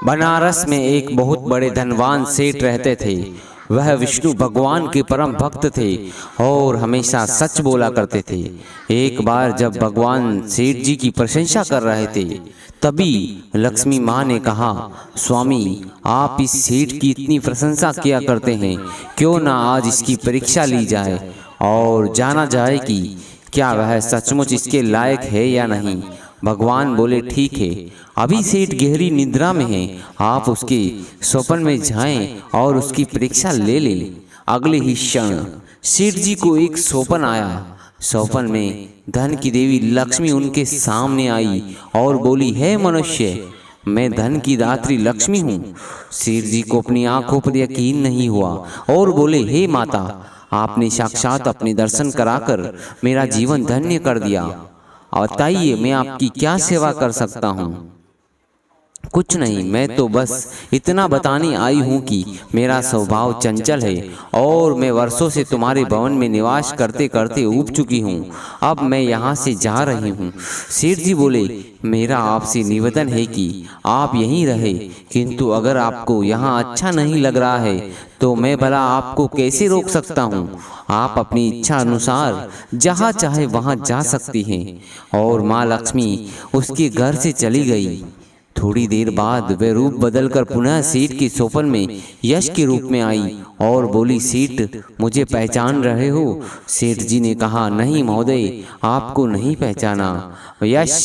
बनारस में एक बहुत बड़े धनवान सेठ रहते थे। वह विष्णु भगवान के परम भक्त थे और हमेशा सच बोला करते थे। एक बार जब भगवान सेठ जी की प्रशंसा कर रहे थे, तभी लक्ष्मी माँ ने कहा, स्वामी, आप इस सेठ की इतनी प्रशंसा किया करते हैं, क्यों ना आज इसकी परीक्षा ली जाए और जाना जाए कि क्या वह सचमुच इसके लायक है या नहीं। भगवान बोले, ठीक है, अभी सेठ गहरी निद्रा में है, आप उसके स्वप्न में जाएं और उसकी परीक्षा ले लें। अगले ही क्षण सेठ जी को एक स्वप्न आया। स्वप्न में धन की देवी लक्ष्मी उनके सामने आई और बोली, हे मनुष्य, मैं धन की दात्री लक्ष्मी हूँ। सेठ जी को अपनी आंखों पर यकीन नहीं हुआ और बोले, हे माता, आपने साक्षात अपने दर्शन कराकर मेरा जीवन धन्य कर दिया। बताइए, मैं आपकी क्या सेवा कर सकता हूँ। कुछ नहीं, मैं तो बस इतना बताने आई हूँ कि मेरा स्वभाव चंचल है और मैं वर्षों से तुम्हारे भवन में निवास करते करते ऊब चुकी हूँ। अब मैं यहाँ से जा रही हूँ। सेठ जी बोले, मेरा आपसे निवेदन है कि आप यहीं रहे, किंतु अगर आपको यहाँ अच्छा नहीं लग रहा है तो मैं भला आपको कैसे रोक सकता हूँ। आप अपनी इच्छा अनुसार जहाँ चाहे वहाँ जा सकती हैं। और माँ लक्ष्मी उसके घर से चली गई। थोड़ी देर बाद वह रूप बदलकर पुनः सेठ के स्वप्न में यश के रूप में आई और बोली, सेठ, मुझे पहचान रहे हो। सेठ जी ने कहा, नहीं महोदय, आपको नहीं पहचाना। यश,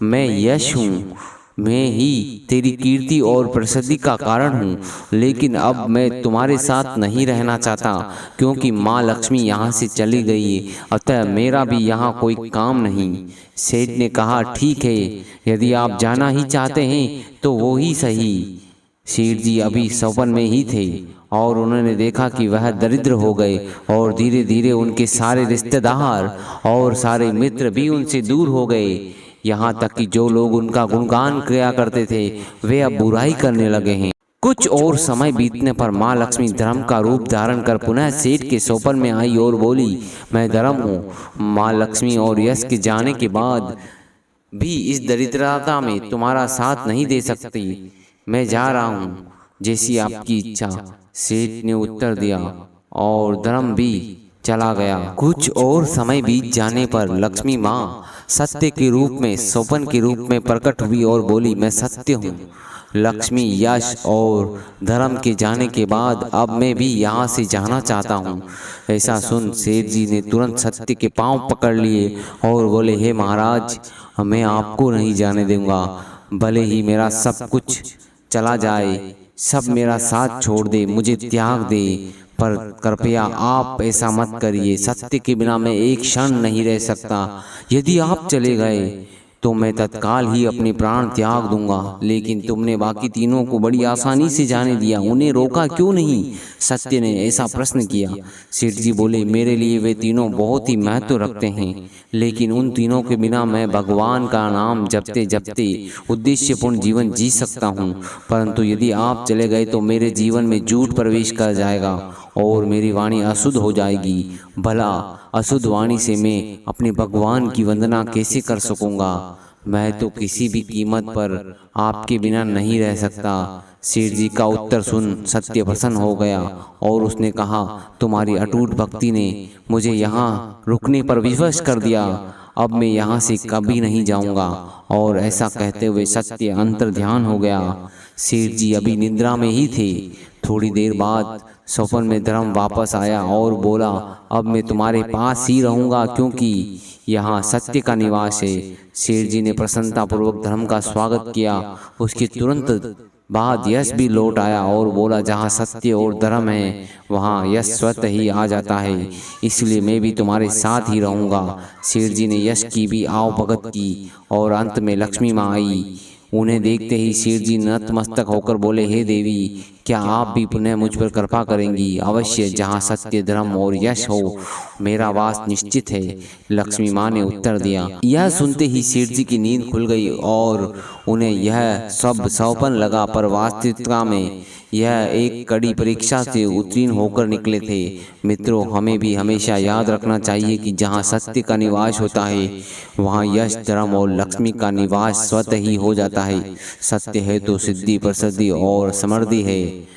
मैं यश हूँ, मैं ही तेरी कीर्ति और प्रसिद्धि का कारण हूँ, लेकिन अब मैं तुम्हारे साथ नहीं रहना चाहता क्योंकि माँ लक्ष्मी यहाँ से चली गई है, अतः मेरा भी यहाँ कोई काम नहीं। सेठ ने कहा, ठीक है, यदि आप जाना ही चाहते हैं तो वो ही सही। सेठ जी अभी स्वप्न में ही थे और उन्होंने देखा कि वह दरिद्र हो गए और धीरे धीरे उनके सारे रिश्तेदार और सारे मित्र भी उनसे दूर हो गए। यहाँ तक कि जो लोग उनका गुणगान किया करते थे वे अब बुराई करने लगे हैं। कुछ और समय बीतने पर माँ लक्ष्मी धर्म का रूप धारण कर पुनः सेठ के स्वप्न में आई और बोली, मैं धर्म हूँ। माँ लक्ष्मी और यश के जाने के बाद भी इस दरिद्रता में तुम्हारा साथ नहीं दे सकती। मैं जा रहा हूँ, जैसी आपकी इच्छा। सेठ ने उत्तर दिया और धर्म भी चला गया। कुछ और समय बीत जाने पर लक्ष्मी माँ सत्य के रूप में स्वप्न के रूप में प्रकट हुई और बोली, मैं सत्य हूँ। लक्ष्मी, यश और धर्म के जाने के बाद अब मैं भी यहाँ से जाना चाहता हूँ। ऐसा सुन सेठ जी ने तुरंत सत्य के पांव पकड़ लिए और बोले, हे महाराज, मैं आपको नहीं जाने दूंगा, भले ही मेरा सब कुछ चला जाए, सब मेरा साथ छोड़ दे, मुझे त्याग दे, पर कृपया आप ऐसा मत करिए। सत्य के बिना मैं एक क्षण नहीं रह सकता। यदि आप चले गए तो मैं तत्काल ही अपने प्राण त्याग दूंगा। लेकिन तुमने बाकी तीनों को बड़ी आसानी से जाने दिया, उन्हें रोका क्यों नहीं? सत्य ने ऐसा प्रश्न किया। सेठ जी बोले, मेरे लिए वे तीनों बहुत ही महत्व रखते हैं, लेकिन उन तीनों के बिना मैं भगवान का नाम जपते जपते उद्देश्यपूर्ण जीवन जी सकता हूँ, परंतु यदि आप चले गए तो मेरे जीवन में झूठ प्रवेश कर जाएगा और मेरी वाणी अशुद्ध हो जाएगी। भला अशुद्ध वाणी से मैं अपने भगवान की वंदना कैसे कर सकूंगा? मैं तो किसी भी कीमत पर आपके बिना नहीं रह सकता। सेठ जी का उत्तर सुन सत्य प्रसन्न हो गया और उसने कहा, तुम्हारी अटूट भक्ति ने मुझे यहाँ रुकने पर विवश कर दिया। अब मैं यहाँ से कभी नहीं जाऊँगा। और ऐसा कहते हुए सत्य अंतर ध्यान हो गया। सेठ जी अभी निद्रा में ही थे। थोड़ी देर बाद स्वप्न में धर्म वापस आया और बोला, अब मैं तुम्हारे पास ही रहूँगा क्योंकि यहाँ सत्य का निवास है। सेठ जी ने प्रसन्नतापूर्वक धर्म का स्वागत किया। उसके तुरंत बाद यश भी लौट आया और बोला, जहाँ सत्य और धर्म है वहाँ यश स्वतः ही आ जाता है, इसलिए मैं भी तुम्हारे साथ ही रहूँगा। सेठ जी ने यश की भी आवभगत की और अंत में लक्ष्मी माँ आई। उन्हें देखते ही सेठ जी नतमस्तक होकर बोले, हे देवी, क्या आप भी पुनः मुझ पर कृपा करेंगी? अवश्य, जहाँ सत्य, धर्म और यश हो मेरा वास निश्चित है। लक्ष्मी माँ ने उत्तर दिया। यह सुनते ही सेठ जी की नींद खुल गई और उन्हें यह सब स्वप्न लगा, पर वास्तविकता में यह एक कड़ी परीक्षा से उत्तीर्ण होकर निकले थे। मित्रों, हमें भी हमेशा याद रखना चाहिए कि जहाँ सत्य का निवास होता है वहाँ यश, धर्म और लक्ष्मी का निवास स्वतः ही हो जाता है। सत्य है तो सिद्धि प्रसिद्धि और समृद्धि है।